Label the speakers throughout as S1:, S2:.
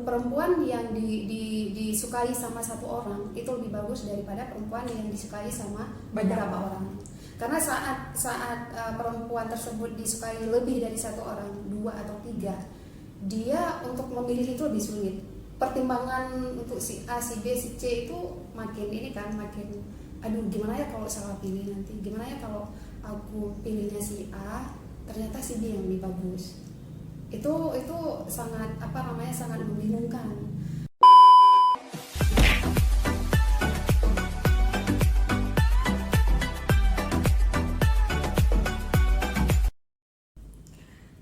S1: perempuan yang disukai sama satu orang itu lebih bagus daripada perempuan yang disukai sama beberapa orang. Karena saat perempuan tersebut disukai lebih dari satu orang, 2 atau 3, dia untuk memilih itu lebih sulit. Pertimbangan untuk si A, si B, si C itu makin aduh gimana ya kalau salah pilih nanti, gimana ya kalau aku pilihnya si A ternyata si B yang lebih bagus. Itu sangat sangat membingungkan.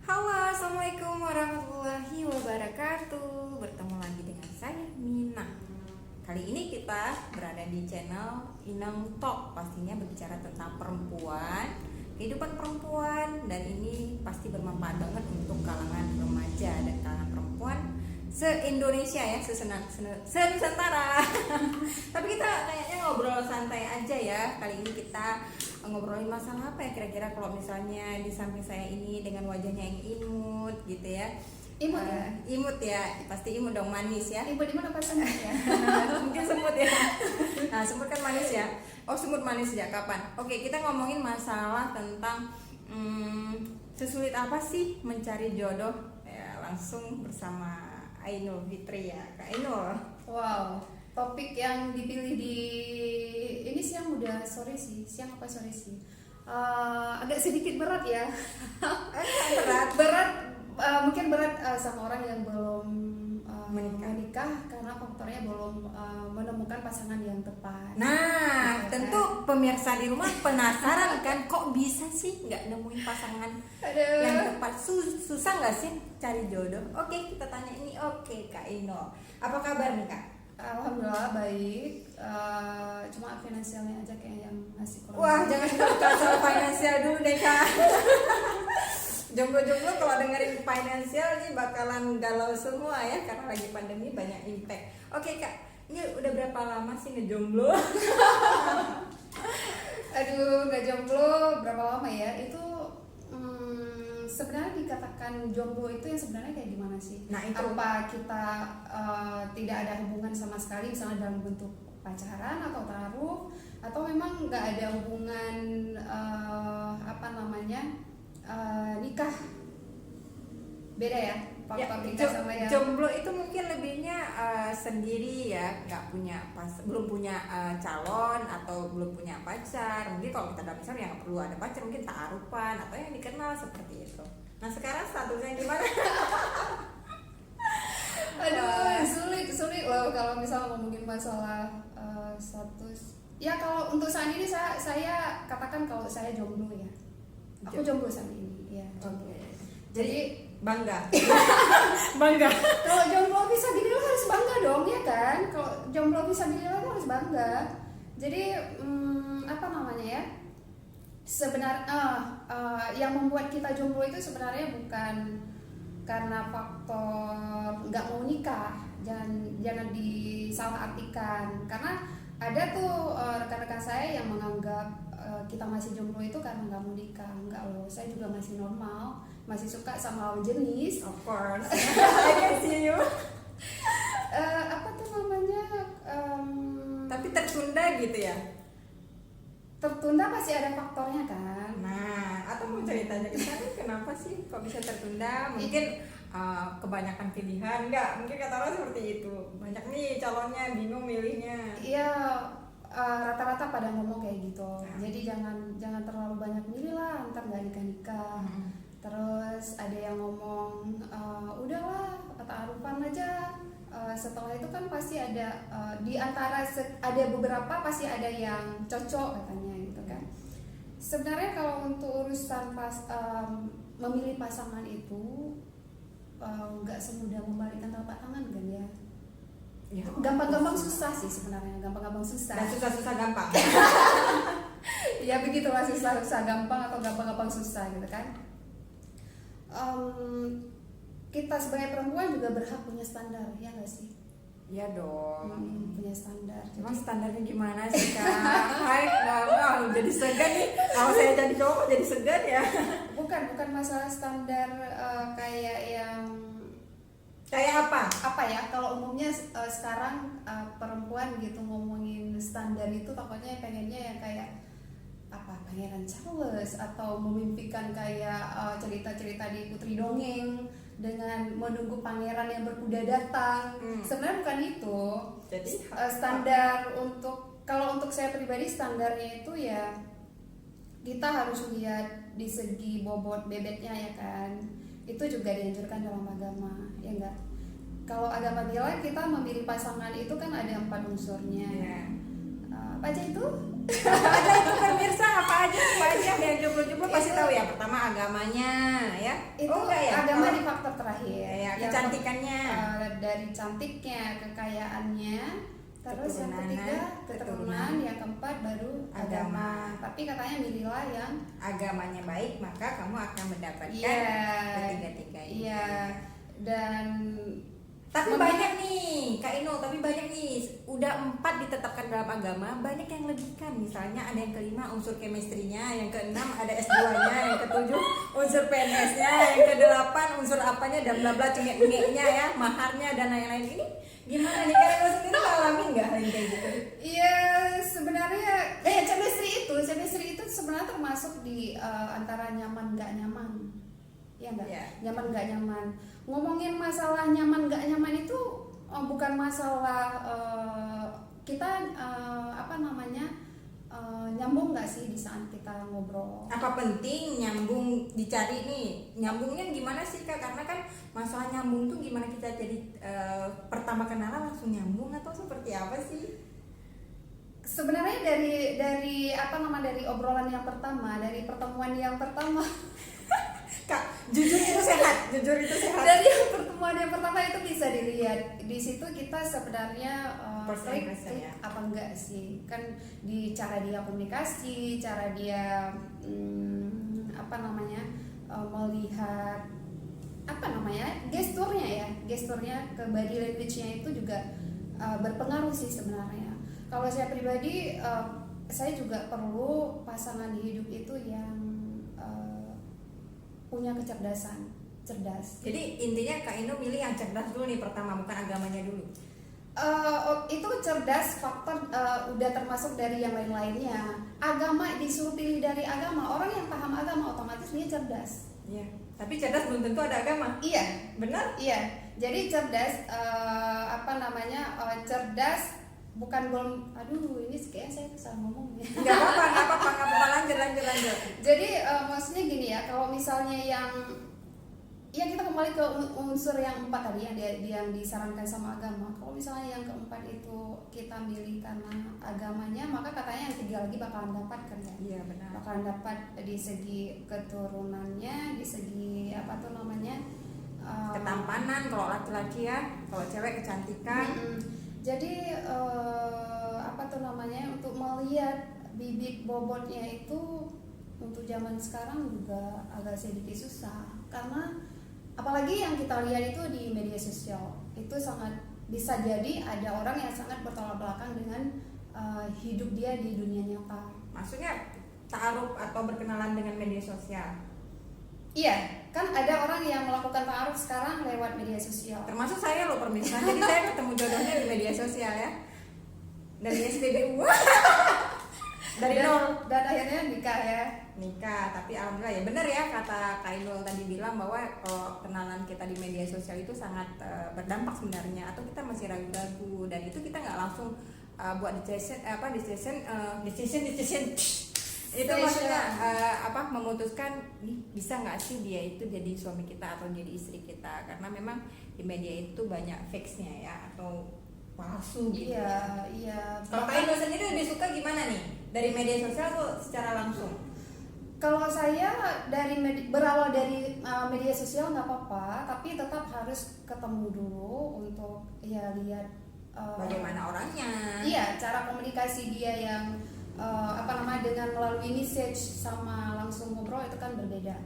S2: Halo, assalamualaikum warahmatullahi wabarakatuh. Bertemu lagi dengan saya Mina. Kali ini kita berada di channel Inang Talk, pastinya berbicara tentang perempuan, kehidupan perempuan, dan ini pasti bermanfaat banget untuk kalangan remaja dan kalangan perempuan se-Indonesia ya, se-Nusantara. Tapi kita kayaknya ngobrol santai aja ya. Kali ini kita ngobrolin masalah apa ya kira-kira, kalau misalnya di samping saya ini dengan wajahnya yang imut gitu ya. Imut ya, pasti imut dong, manis ya.
S1: Imut apa semut ya?
S2: Mungkin semut ya. Nah, semut kan manis ya. Oh, semut manis ya, kapan? Oke, kita ngomongin masalah tentang sesulit apa sih mencari jodoh ya, langsung bersama Ainul Fitri ya, Kak Ainul.
S1: Wow, topik yang dipilih di ini siang apa sore sih? Agak sedikit berat ya. Mungkin berat sama orang yang belum menikah karena faktornya belum menemukan pasangan yang tepat.
S2: Nah, tentu pemirsa di rumah penasaran kan, kok bisa sih nggak nemuin pasangan yang tepat? Susah nggak sih cari jodoh? Oke, kita tanya ini. Oke, Kak Ino, apa kabar nih Kak?
S1: Alhamdulillah baik. Cuma finansialnya aja kayak yang masih kurang.
S2: Wah, jangan kita soal finansial dulu deh Kak. Jomblo-jomblo kalau dengerin finansial nih bakalan galau semua ya, karena lagi pandemi banyak impact. Oke Kak, ini udah berapa lama sih ngejomblo?
S1: Aduh, nggak jomblo berapa lama ya? Itu sebenarnya dikatakan jomblo itu yang sebenarnya kayak gimana sih?
S2: Nah, itu.
S1: Apa kita tidak ada hubungan sama sekali, misalnya dalam bentuk pacaran atau taruh, atau memang nggak ada hubungan nikah? Beda ya faktor nikah sama yang
S2: jomblo itu mungkin lebihnya sendiri ya, nggak punya belum punya calon atau belum punya pacar. Mungkin kalau kita dalam Islam ya nggak perlu ada pacar, mungkin ta'arufan atau yang dikenal seperti itu. Nah, sekarang statusnya gimana?
S1: Aduh, sulit loh kalau misalnya ngomongin masalah status. Ya kalau untuk saat ini saya katakan kalau saya jomblo ya. Aku jomblo saat ini ya.
S2: Oke.
S1: Jadi
S2: bangga.
S1: Kalau jomblo bisa dibilang harus bangga dong ya kan? Kalau jomblo bisa dibilang harus bangga. Jadi sebenarnya yang membuat kita jomblo itu sebenarnya bukan karena faktor nggak mau nikah. Jangan disalahartikan, karena ada tuh rekan-rekan saya yang menganggap kita masih jomblo itu karena nggak mau nikah. Enggak loh, saya juga masih normal, masih suka sama lawan jenis.
S2: Of course. I can see you. Tapi tertunda gitu ya?
S1: Tertunda pasti ada faktornya kan.
S2: Nah, atau mau ceritanya ke sana, kenapa sih kok bisa tertunda? Mungkin kebanyakan pilihan, enggak? Mungkin kata orang seperti itu. Banyak nih calonnya, bingung milihnya.
S1: Iya, rata-rata pada ngomong kayak gitu. Jadi jangan terlalu banyak milih lah, ntar nggak nikah. Terus ada yang ngomong udahlah ta'arufan aja. Setelah itu kan pasti ada di antara ada beberapa pasti ada yang cocok katanya gitu kan. Sebenarnya kalau untuk urusan memilih pasangan itu nggak semudah membalikkan telapak tangan kan ya.
S2: Ya,
S1: Gampang-gampang susah sih sebenarnya, gampang-gampang susah.
S2: Dan susah-susah gampang.
S1: Ya begitulah, susah-susah gampang atau gampang-gampang susah gitu kan. Kita sebagai perempuan juga berhak punya standar, ya nggak sih?
S2: Iya dong.
S1: Punya standar.
S2: Cuma standarnya gimana sih Kak? Hai, jadi segan nih. Kalau saya jadi cowok jadi segan ya.
S1: Bukan masalah standar kayak yang
S2: Kayak apa?
S1: apa ya? Kalau sekarang perempuan gitu ngomongin standar itu takutnya pengennya yang kayak apa Pangeran Charles atau memimpikan kayak cerita-cerita di Putri Dongeng dengan menunggu pangeran yang berkuda datang. Sebenarnya bukan itu.
S2: Jadi
S1: Standar kalau untuk saya pribadi standarnya itu ya kita harus lihat di segi bobot bebeknya ya kan. Itu juga dianjurkan dalam agama, ya enggak? Kalau agama bilang kita memilih pasangan itu kan ada 4 unsurnya.
S2: ya.
S1: Apa aja itu?
S2: Apa aja itu pemirsa, apa aja yang jumlah pasti tahu ya. Pertama agamanya ya.
S1: Itu
S2: enggak ya?
S1: agama di faktor terakhir.
S2: Ya, kecantikannya.
S1: Dari cantiknya, kekayaannya, terus yang
S2: Keturunan,
S1: ketiga keturunan, yang keempat baru agama. Tapi katanya milihlah yang
S2: agamanya baik, maka kamu akan mendapatkan ketiga-tiga ini.
S1: Iya. Dan
S2: Tapi banyak nih, Kak Ino, udah 4 ditetapkan dalam agama, banyak yang lebihkan. Misalnya ada yang kelima unsur chemistry-nya, yang keenam ada S2-nya, yang ketujuh unsur PNS-nya, yang kedelapan unsur apanya dan bla bla cengek-cengeknya ya, maharnya dan lain-lain. Ini gimana nih, Kak Ino sendiri ngalamin nggak hal yang kayak gitu?
S1: iya sebenarnya chemistry itu sebenarnya termasuk di antara nyaman nggak nyaman. Ya enggak?
S2: Ya.
S1: Nyaman nggak nyaman. Ngomongin masalah nyaman nggak nyaman itu bukan masalah kita nyambung nggak sih di saat kita ngobrol.
S2: Apa penting nyambung dicari nih? Nyambungnya gimana sih, Kak? Karena kan masalah nyambung tuh gimana kita jadi pertama kenalan langsung nyambung atau seperti apa sih?
S1: Sebenarnya dari obrolan yang pertama, dari pertemuan yang pertama.
S2: Kak, jujur itu sehat.
S1: Dari pertemuan yang pertama itu bisa dilihat di situ kita sebenarnya
S2: First
S1: klik
S2: impression ya.
S1: apa enggak sih, kan di cara dia komunikasi, cara dia melihat gesturnya ke body language-nya itu juga berpengaruh sih sebenarnya. Kalau saya pribadi saya juga perlu pasangan di hidup itu yang punya kecerdasan, cerdas.
S2: Jadi intinya Kak Ino milih yang cerdas dulu nih pertama, bukan agamanya dulu.
S1: Itu cerdas faktor udah termasuk dari yang lain-lainnya. Agama disuruh pilih dari agama, orang yang paham agama otomatis dia cerdas.
S2: Iya. Tapi cerdas belum tentu ada agama.
S1: Iya,
S2: Benar?
S1: iya. Jadi cerdas cerdas bukan belum. Aduh, ini kayaknya saya salah ngomong ya.
S2: Enggak apa-apa, lanjut.
S1: Jadi maksudnya gini ya, kalau misalnya yang kita kembali ke unsur yang 4 tadi yang disarankan sama agama. Kalau misalnya yang keempat itu kita milih karena agamanya, maka katanya yang 3 lagi bakalan dapat kan ya.
S2: Iya, benar.
S1: Bakalan dapat di segi keturunannya, di segi
S2: Ketampanan kalau laki-laki ya, kalau cewek kecantikan.
S1: Jadi untuk melihat bibit bobotnya itu untuk zaman sekarang juga agak sedikit susah, karena apalagi yang kita lihat itu di media sosial itu sangat bisa jadi ada orang yang sangat bertolak belakang dengan hidup dia di dunia nyata.
S2: Maksudnya ta'aruf atau berkenalan dengan media sosial.
S1: Iya, kan ada orang yang melakukan ta'aruf sekarang lewat media sosial.
S2: Termasuk saya loh pemirsa. Jadi saya ketemu jodohnya di media sosial ya. Dari SPBU. Dari nol.
S1: Dan akhirnya nikah ya.
S2: Nikah, tapi alhamdulillah ya benar ya kata Kak Inul tadi bilang bahwa kalau kenalan kita di media sosial itu sangat berdampak sebenarnya, atau kita masih ragu-ragu, dan itu kita nggak langsung buat decision itu maksudnya memutuskan nih bisa nggak sih dia itu jadi suami kita atau jadi istri kita, karena memang di media itu banyak fakesnya ya atau palsu gitu.
S1: Iya.
S2: Kalau Kak Inul sendiri lebih suka gimana nih, dari media sosial atau secara langsung?
S1: Kalau saya berawal dari media sosial nggak apa-apa, tapi tetap harus ketemu dulu untuk ya lihat
S2: bagaimana orangnya.
S1: Iya, cara komunikasi dia yang dengan melalui message sama langsung ngobrol itu kan berbeda.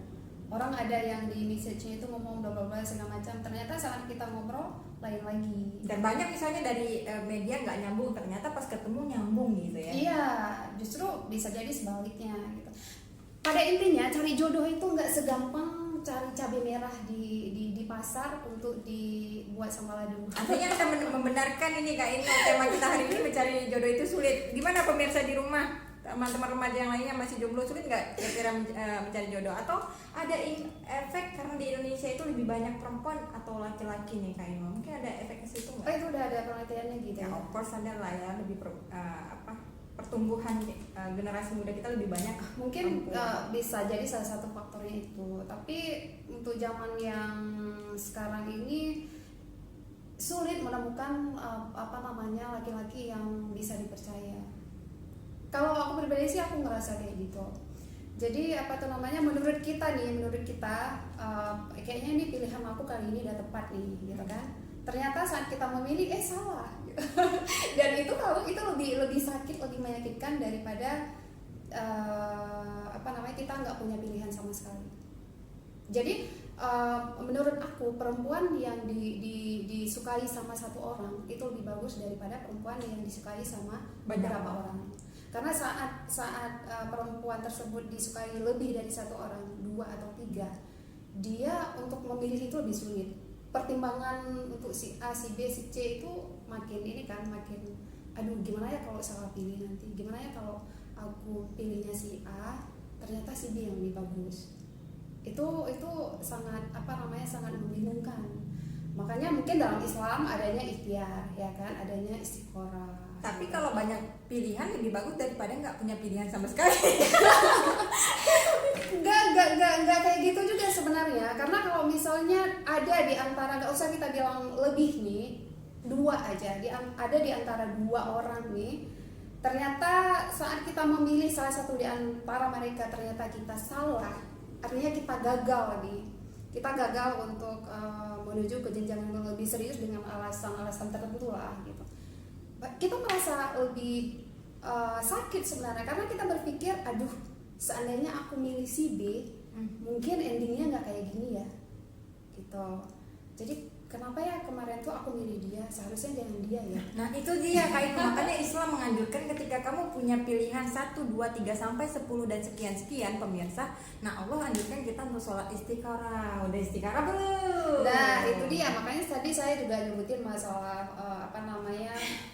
S1: Orang ada yang di message-nya itu ngomong bla bla bla segala macam, ternyata saat kita ngobrol lain lagi.
S2: Dan banyak misalnya dari media nggak nyambung, ternyata pas ketemu nyambung gitu ya.
S1: Iya, justru bisa jadi sebaliknya gitu. Pada intinya cari jodoh itu nggak segampang cari cabai merah di pasar untuk dibuat sama ladu.
S2: Artinya Anda membenarkan ini Kak Ino, tema kita hari ini mencari jodoh itu sulit. Gimana pemirsa di rumah, teman-teman remaja yang lainnya masih jomblo, sulit nggak kira-kira mencari jodoh? Atau ada efek karena di Indonesia itu lebih banyak perempuan atau laki-laki nih Kak Ino? Mungkin ada efek ke situ nggak?
S1: Itu udah ada penelitiannya gitu
S2: Ya, of course ada lah ya, lebih pertumbuhan generasi muda kita lebih banyak.
S1: Mungkin bisa jadi salah satu faktornya itu. Tapi untuk zaman yang sekarang ini sulit menemukan laki-laki yang bisa dipercaya. Kalau aku pribadi sih aku ngerasa kayak gitu. Jadi menurut kita kayaknya ini pilihan aku kali ini udah tepat nih, gitu kan. Ternyata saat kita memilih salah. Dan itu lebih sakit, lebih menyakitkan daripada kita nggak punya pilihan sama sekali. Jadi menurut aku perempuan yang disukai sama satu orang itu lebih bagus daripada perempuan yang disukai sama beberapa orang. Karena saat perempuan tersebut disukai lebih dari satu orang, 2 atau 3, dia untuk memilih itu lebih sulit. Pertimbangan untuk si A, si B, si C itu makin aduh gimana ya kalau salah pilih nanti, gimana ya kalau aku pilihnya si A ternyata si B yang lebih bagus. Itu sangat sangat membingungkan. Makanya mungkin dalam Islam adanya ikhtiar, ya kan, adanya istiqoroh.
S2: Tapi kalau banyak pilihan lebih bagus daripada nggak punya pilihan sama sekali.
S1: Nggak kayak gitu juga sebenarnya. Karena kalau misalnya ada di antara, nggak usah kita bilang lebih nih, 2 aja, ada di antara 2 orang nih, ternyata saat kita memilih salah satu di antara mereka ternyata kita salah, artinya kita gagal nih. Kita gagal untuk menuju ke jenjang yang lebih serius dengan alasan-alasan tertentu lah gitu. Kita merasa lebih sakit sebenarnya karena kita berpikir, aduh seandainya aku milih si B, mungkin endingnya nggak kayak gini ya, gitu. Jadi kenapa ya kemarin tuh aku milih dia, seharusnya jangan dia ya.
S2: Nah itu dia Kak Ino, makanya Islam menganjurkan ketika kamu punya pilihan 1, 2, 3 sampai 10 dan sekian pemirsa. Nah Allah anjurkan kita untuk sholat istikharah. Udah istikharah belum?
S1: Nah itu dia, makanya tadi saya juga nyebutin masalah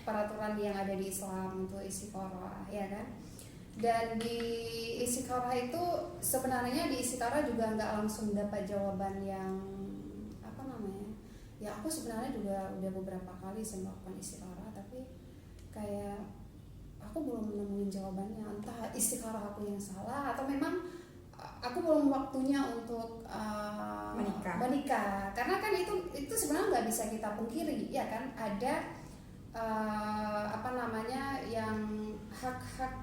S1: peraturan yang ada di Islam untuk istikharah, ya kan. Dan di istikharah itu sebenarnya di istikharah juga nggak langsung dapat jawaban yang ya aku sebenarnya juga udah beberapa kali melakukan istikharah tapi kayak aku belum menemuin jawabannya, entah istikharah aku yang salah atau memang aku belum waktunya untuk menikah. Karena kan itu sebenarnya nggak bisa kita pungkiri, ya kan, ada yang hak-hak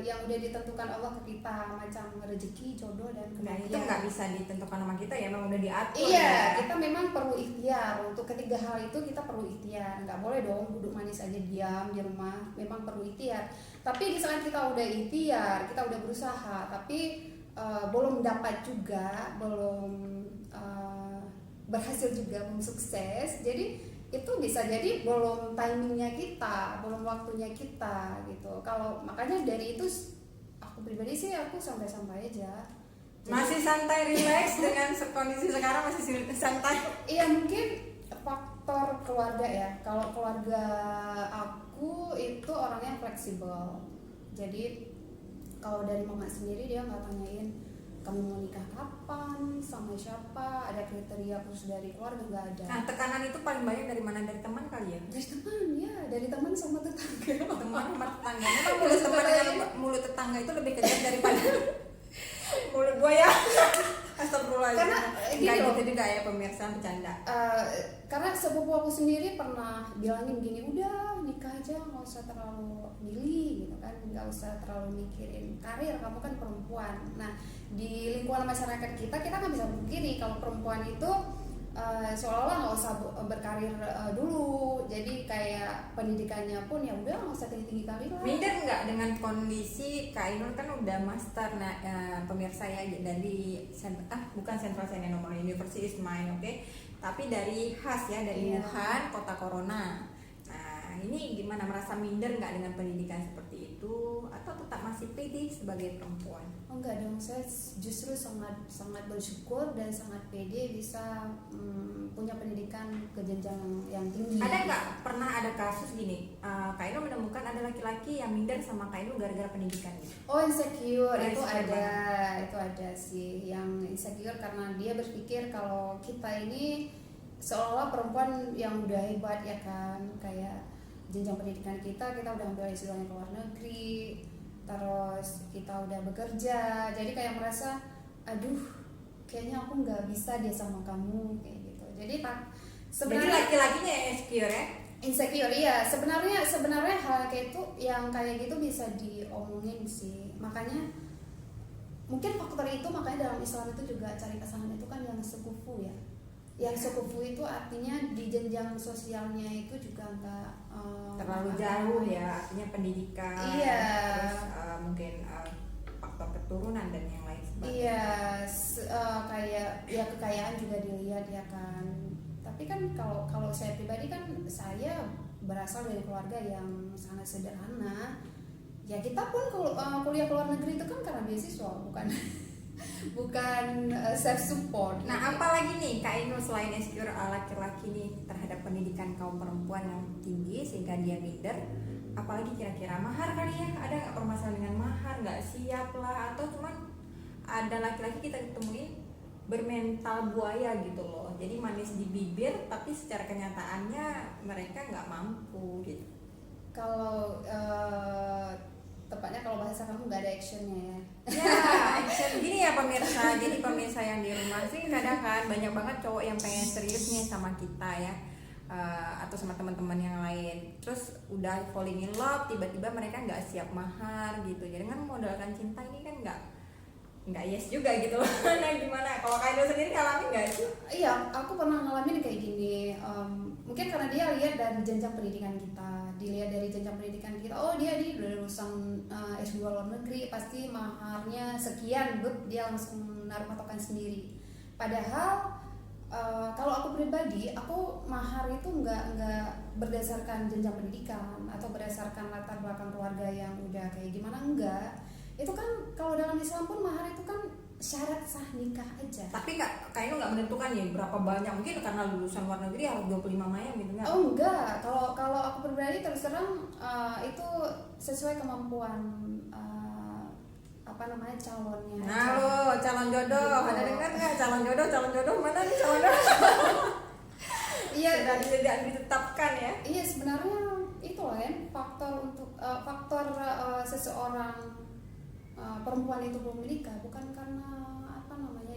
S1: yang udah ditentukan Allah ke kita, macam rezeki, jodoh dan
S2: Nah
S1: kebahagiaan.
S2: itu nggak bisa ditentukan sama kita ya, memang udah diatur.
S1: Iya,
S2: ya.
S1: kita memang perlu ikhtiar untuk ketiga hal itu, kita perlu ikhtiar. Nggak boleh dong duduk manis aja diam di rumah. Memang perlu ikhtiar. Tapi di saat kita udah ikhtiar, kita udah berusaha, tapi belum dapat juga, belum berhasil juga, belum sukses. Jadi itu bisa jadi belum timingnya kita, belum waktunya kita gitu. Kalau makanya dari itu aku pribadi sih aku santai-santai aja. Jadi,
S2: masih santai, relax dengan kondisi sekarang masih santai.
S1: Iya mungkin faktor keluarga ya. Kalau keluarga aku itu orangnya fleksibel. Jadi kalau dari mama sendiri dia nggak tanyain kamu mau nikah kapan, sama siapa, ada kriteria khusus dari keluarga, nggak ada.
S2: Nah tekanan itu paling banyak dari mana? Dari teman kali ya?
S1: Dari teman ya, dari teman sama tetangga.
S2: Teman sama tetangga. Memang mulut teman dengan mulut tetangga itu lebih kejam daripada mulut gua ya. Astagfirullahaladzim.
S1: Karena gini loh,
S2: gitu juga ya pemirsa, bercanda.
S1: Karena sepupu aku sendiri pernah bilangin gini, udah nikah aja, nggak usah terlalu milih gitu kan, nggak usah terlalu mikirin karir, kamu kan perempuan. Nah di lingkungan masyarakat kita nggak bisa pungkiri kalau perempuan itu seolah-olah nggak usah berkarir dulu, jadi kayak pendidikannya pun ya udah nggak usah tinggi karir lah.
S2: Minder nggak dengan kondisi Kak Ainur kan udah master, nah pemirsa ya, dari bukan Central China Normal University is mine, oke? Tapi dari khas ya, dari Wuhan, kota corona. Nah ini gimana, merasa minder nggak dengan pendidikan seperti itu, atau tetap masih pede sebagai perempuan?
S1: Oh enggak dong, saya justru sangat bersyukur dan sangat pede bisa punya pendidikan ke jenjang yang tinggi.
S2: Ada nggak ada kasus gini, Kak Inu menemukan ada laki-laki yang minder sama Kak Inu gara-gara pendidikan gitu.
S1: Oh, insecure
S2: Nah,
S1: itu
S2: insecure
S1: ada, itu ada sih yang insecure karena dia berpikir kalau kita ini seolah perempuan yang udah hebat ya kan, kayak jenjang pendidikan kita udah ambil istilahnya ke luar negeri, terus kita udah bekerja, jadi kayak merasa aduh kayaknya aku nggak bisa dia sama kamu kayak gitu. Jadi
S2: Jadi laki-lakinya yang insecure ya?
S1: insecure iya, sebenarnya hal kayak itu yang kayak gitu bisa diomongin sih. Makanya mungkin faktor itu, makanya dalam Islam itu juga cari pasangan itu kan yang sekufu ya. Yang sekufu itu artinya di jenjang sosialnya itu juga nggak
S2: terlalu jauh ya, artinya pendidikan.
S1: Iya.
S2: Terus mungkin faktor keturunan dan yang lain sebagainya.
S1: Iya, kayak ya kekayaan juga dilihat ya kan. Tapi kan kalau saya pribadi kan saya berasal dari keluarga yang sangat sederhana. Ya kita pun kuliah ke luar negeri itu kan karena beasiswa, bukan self support.
S2: Nah, apalagi nih Kak Inu selain insecure laki-laki nih terhadap pendidikan kaum perempuan yang tinggi sehingga dia minder, apalagi kira-kira mahar kali ya? Ada nggak permasalahan dengan mahar, nggak siap lah, atau cuman ada laki-laki kita ketemuin bermental buaya gitu loh, jadi manis di bibir tapi secara kenyataannya mereka nggak mampu gitu.
S1: Kalau tepatnya kalau bahasa kamu nggak ada actionnya ya.
S2: Ya, action gini ya pemirsa. Jadi pemirsa yang di rumah sih kadang kan banyak banget cowok yang pengen serius nih sama kita ya, atau sama teman-teman yang lain. Terus udah falling in love, tiba-tiba mereka nggak siap mahar gitu. Jadi kan modalkan cinta ini kan nggak yes juga gitu loh. Nah gimana? Kalau Kak Indo sendiri ngalamin nggak sih?
S1: Iya, aku pernah ngalamin kayak gini. Mungkin karena dia lihat dari jenjang pendidikan kita, dilihat dari jenjang pendidikan kita. Oh dia udah lulusan S2 luar negeri, pasti maharnya sekian, dia langsung naruh patokan sendiri. Padahal kalau aku pribadi, aku mahar itu nggak berdasarkan jenjang pendidikan atau berdasarkan latar belakang keluarga yang udah kayak gimana, enggak. Itu kan kalau dalam Islam pun mahar itu kan syarat sah nikah aja.
S2: Tapi kayaknya nggak menentukan ya berapa banyak, mungkin karena lulusan luar negeri harus 25 mayang gitu nggak?
S1: Oh enggak, kalau aku pribadi terus terang itu sesuai kemampuan calonnya.
S2: Nah lo calon jodoh, ada dengar nggak calon jodoh mana nih calon jodoh?
S1: Iya,
S2: tidak ditetapkan ya?
S1: Iya sebenarnya itu lah ya faktor seseorang perempuan itu belum menikah bukan karena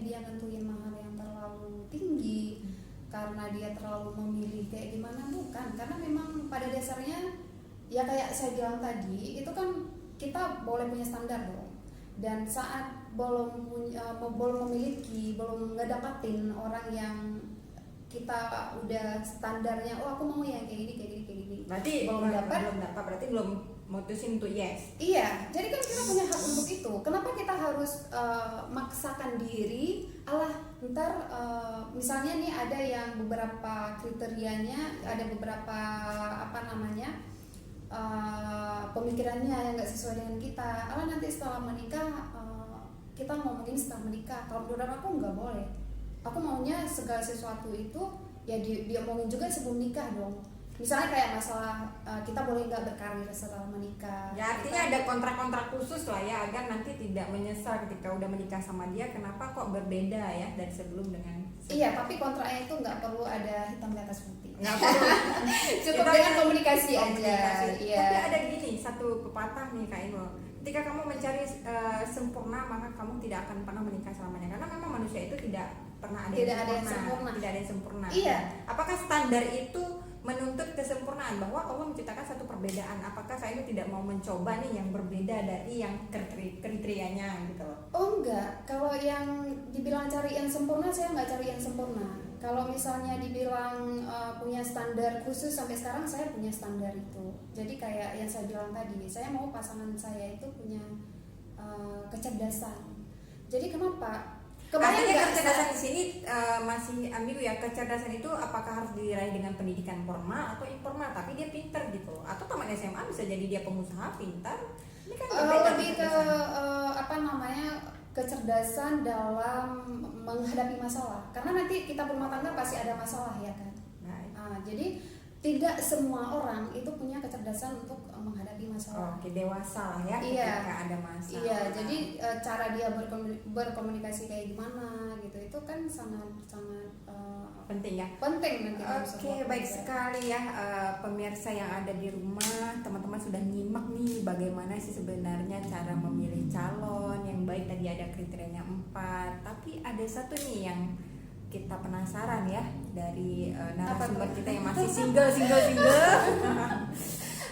S1: dia nentuin mahar yang terlalu tinggi, karena dia terlalu memilih kayak gimana, bukan. Karena memang pada dasarnya ya kayak saya bilang tadi, itu kan kita boleh punya standar dong. Dan saat belum memiliki, belum ngedapatin orang yang kita udah standarnya, oh aku mau yang kayak gini.
S2: Berarti
S1: belum dapat,
S2: berarti belum mutusin untuk yes.
S1: Iya, jadi kan kita punya hak untuk itu. Kenapa kita harus maksakan diri? Ntar misalnya nih ada yang beberapa kriterianya, ada beberapa pemikirannya yang nggak sesuai dengan kita. Nanti setelah menikah kita ngomongin setelah menikah. Kalau menurut aku nggak boleh. Aku maunya segala sesuatu itu ya diomongin juga sebelum nikah dong. Misalnya kayak masalah kita boleh nggak berkarir setelah menikah.
S2: Ya artinya ada kontrak-kontrak khusus lah ya, agar nanti tidak menyesal ketika udah menikah sama dia, kenapa kok berbeda ya dari sebelum dengan sebelum.
S1: Iya, tapi kontraknya itu nggak perlu ada hitam di atas putih.
S2: Nggak perlu.
S1: Cukup dengan komunikasi aja. Iya.
S2: Tapi ada gini, satu pepatah nih Kak Inul. Ketika kamu mencari sempurna, maka kamu tidak akan pernah menikah selamanya. Karena memang manusia itu tidak pernah ada yang sempurna. Tidak ada yang sempurna.
S1: Iya.
S2: Apakah standar itu menuntut kesempurnaan, bahwa Allah menciptakan satu perbedaan? Apakah Kak Inul tidak mau mencoba nih yang berbeda dari yang kriterianya gitu loh?
S1: Oh enggak, kalau yang dibilang cari yang sempurna, saya nggak cari yang sempurna. Kalau misalnya dibilang punya standar khusus, sampai sekarang saya punya standar itu. Jadi kayak yang saya bilang tadi, saya mau pasangan saya itu punya kecerdasan. Jadi kenapa?
S2: Artinya kecerdasan di sini masih ambigu ya. Kecerdasan itu apakah harus diraih dengan pendidikan formal atau informal, tapi dia pintar gitu? Atau tamat SMA bisa jadi dia pengusaha pintar? Ini kan
S1: lebih ke kecerdasan dalam menghadapi masalah. Karena nanti kita berumah tangga pasti ada masalah ya kan. Jadi tidak semua orang itu punya kecerdasan untuk menghadapi masalah.
S2: Oke, dewasa lah ya
S1: Iya.
S2: ketika ada masalah.
S1: Iya, jadi cara dia berkomunikasi kayak gimana gitu itu kan sangat
S2: Penting ya.
S1: penting nanti dalam
S2: Oke,
S1: sebuah
S2: baik
S1: keluarga.
S2: sekali ya pemirsa yang ada di rumah, teman-teman sudah nyimak nih bagaimana sih sebenarnya cara memilih calon yang baik. Tadi ada kriterianya 4, tapi ada satu nih yang kita penasaran ya dari narasumber kita yang masih single.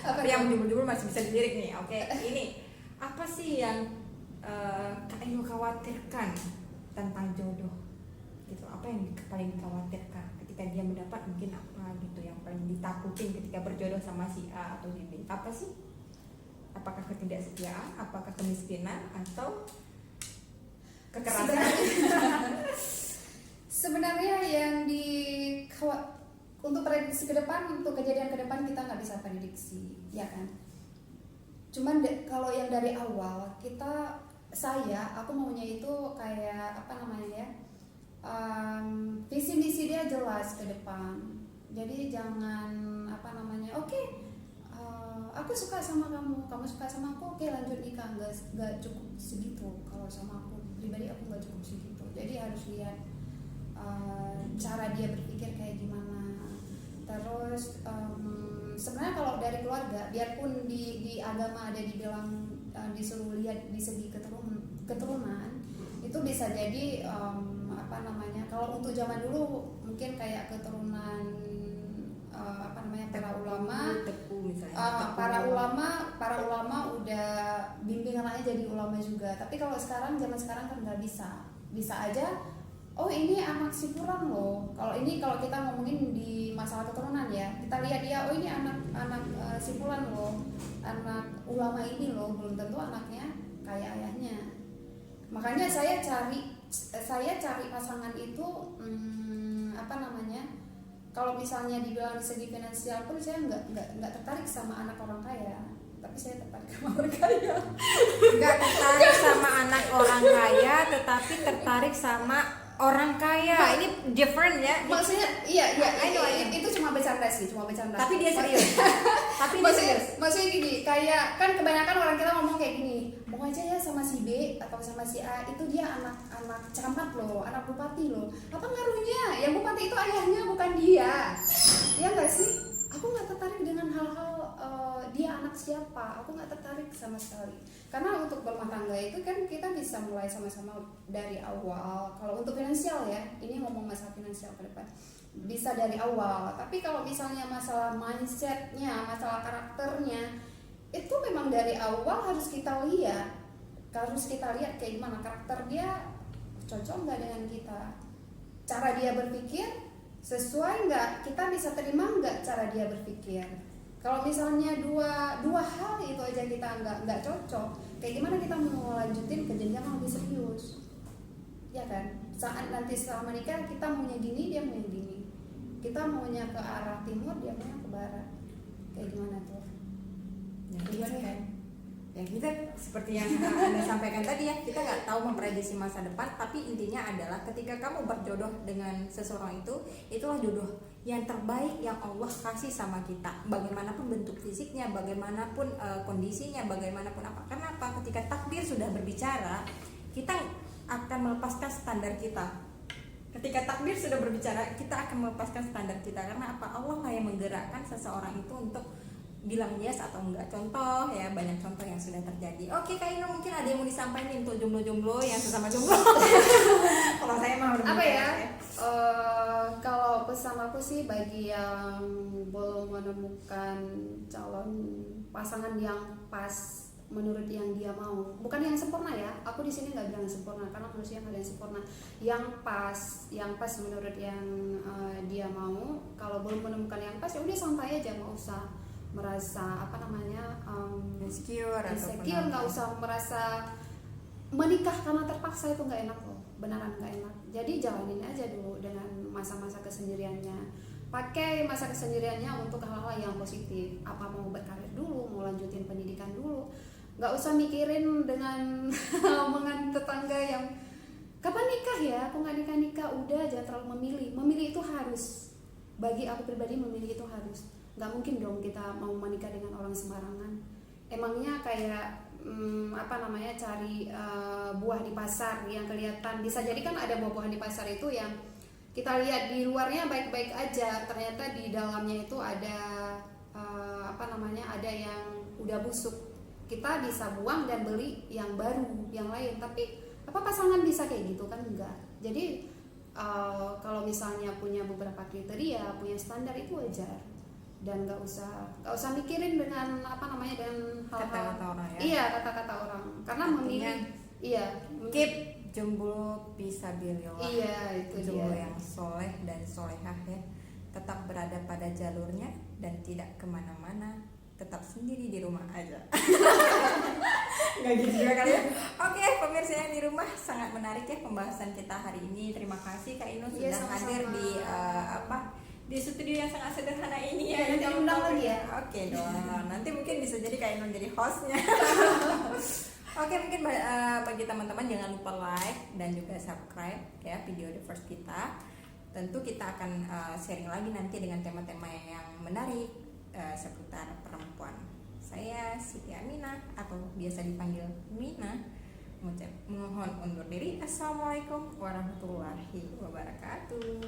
S2: Tapi yang jubur-jubur masih bisa dilirik nih. Oke, ini apa sih yang Kak Ainul khawatirkan tentang jodoh? Gitu, apa yang paling dikhawatirkan ketika dia mendapat, mungkin apa gitu yang paling ditakutin ketika berjodoh sama si A atau si B? Apa sih? Apakah ketidaksetiaan, apakah kemiskinan, atau kekerasan?
S1: Sebenarnya yang untuk prediksi ke depan, untuk kejadian ke depan kita nggak bisa prediksi, ya kan? Cuman kalau yang dari awal aku maunya itu kayak apa namanya ya, visi misi dia jelas ke depan. Jadi jangan apa namanya, aku suka sama kamu suka sama aku, oke lanjut nikah, nggak cukup segitu. Kalau sama aku pribadi aku nggak cukup segitu. Jadi harus lihat cara dia berpikir kayak gimana. Terus sebenarnya kalau dari keluarga, biarpun di agama ada dibilang disuruh lihat di segi keturunan, itu bisa jadi apa namanya, kalau untuk zaman dulu mungkin kayak keturunan para ulama, para ulama udah bimbing anaknya jadi ulama juga. Tapi kalau zaman sekarang kan nggak bisa aja. Oh ini anak si fulan loh. Kalau kita ngomongin di masalah keturunan ya, kita lihat dia, oh ini anak si fulan loh, anak ulama ini loh, belum tentu anaknya kayak ayahnya. Makanya saya cari pasangan itu apa namanya? Kalau misalnya dibilang di segi finansial pun saya nggak tertarik sama anak orang kaya, tapi saya tertarik sama orang kaya.
S2: Nggak tertarik sama anak orang kaya, tetapi tertarik sama orang kaya. Ini different ya.
S1: Maksudnya iya itu cuma bercanda sih,
S2: Tapi dia serius.
S1: Maksudnya gini, kayak kan kebanyakan orang kita ngomong kayak gini, mau aja ya sama si B atau sama si A, itu dia anak camat loh, anak bupati loh. Apa ngaruhnya? Yang bupati itu ayahnya, bukan dia. Ya nggak sih? Aku nggak tertarik dengan hal-hal dia anak siapa, aku nggak tertarik sama sekali. Karena untuk berumah tangga itu kan kita bisa mulai sama-sama dari awal. Kalau untuk finansial ya, ini ngomong masalah finansial ke depan, bisa dari awal. Tapi kalau misalnya masalah mindsetnya, masalah karakternya, itu memang dari awal harus kita lihat kayak gimana karakter dia, cocok nggak dengan kita, cara dia berpikir sesuai nggak, kita bisa terima nggak cara dia berpikir. Kalau misalnya dua hal itu aja kita nggak cocok, kayak gimana kita mau lanjutin ke jenjang yang lebih serius, ya kan? Saat nanti setelah menikah kita maunya gini, dia maunya gini, kita maunya ke arah timur, dia maunya ke barat, kayak gimana tuh?
S2: Ya kita seperti yang Anda sampaikan tadi ya, kita nggak tahu memprediksi masa depan, tapi intinya adalah ketika kamu berjodoh dengan seseorang itu, itulah jodoh yang terbaik yang Allah kasih sama kita. Bagaimanapun bentuk fisiknya, bagaimanapun kondisinya, bagaimanapun apa. Karena apa? Ketika takdir sudah berbicara, kita akan melepaskan standar kita. Ketika takdir sudah berbicara, kita akan melepaskan standar kita. Karena apa? Allah lah yang menggerakkan seseorang itu untuk bilang yes atau enggak. Contoh ya, banyak contoh yang sudah terjadi. Oke, Kak Ino, mungkin ada yang mau disampaikan untuk jomblo-jomblo yang sesama jomblo. Kalau saya mah
S1: apa ya? Kalau pesan aku sih bagi yang belum menemukan calon pasangan yang pas menurut yang dia mau, bukan yang sempurna ya. Aku di sini nggak bilang sempurna karena manusia nggak ada yang sempurna. Yang pas menurut yang dia mau. Kalau belum menemukan yang pas, ya udah santai aja, nggak usah merasa
S2: insecure,
S1: nggak usah merasa menikah karena terpaksa, itu nggak enak loh, beneran nggak enak. Jadi jalanin aja dulu dengan masa-masa kesendiriannya, pakai masa kesendiriannya untuk hal-hal yang positif. Apa mau berkarir dulu, mau lanjutin pendidikan dulu, nggak usah mikirin dengan omongan tetangga yang kapan nikah ya, aku nggak nikah. Udah, jangan terlalu memilih itu harus, bagi aku pribadi memilih itu harus. nggak mungkin dong kita mau menikah dengan orang sembarangan. Emangnya kayak cari buah di pasar yang kelihatan, bisa jadi kan ada buah-buahan di pasar itu yang kita lihat di luarnya baik-baik aja, ternyata di dalamnya itu ada ada yang udah busuk. Kita bisa buang dan beli yang baru, yang lain. Tapi apa pasangan bisa kayak gitu kan? Enggak. Jadi kalau misalnya punya beberapa kriteria, punya standar, itu wajar, dan nggak usah mikirin dengan dengan hal-hal
S2: Kata-kata orang ya.
S1: Iya, kata-kata orang, karena
S2: Artinya,
S1: memilih
S2: keep jomblo fisabilillah.
S1: Iya, itu
S2: jomblo
S1: dia.
S2: yang soleh dan solehah ya, tetap berada pada jalurnya dan tidak kemana-mana, tetap sendiri di rumah aja. Nggak gitu juga kali ya. Oke, pemirsa yang di rumah, sangat menarik ya pembahasan kita hari ini. Terima kasih Kak Inul
S1: Iya,
S2: sudah
S1: sama-sama.
S2: hadir di studio yang sangat sederhana ini ya.
S1: Iya, nanti undang lagi ya.
S2: Oke dong. Nanti mungkin bisa jadi Kak Inul jadi hostnya. Oke, mungkin bagi teman-teman jangan lupa like dan juga subscribe ya video the first kita. Tentu kita akan sharing lagi nanti dengan tema-tema yang menarik seputar perempuan. Saya Siti Aminah atau biasa dipanggil Mina, mohon undur diri. Assalamualaikum warahmatullahi wabarakatuh.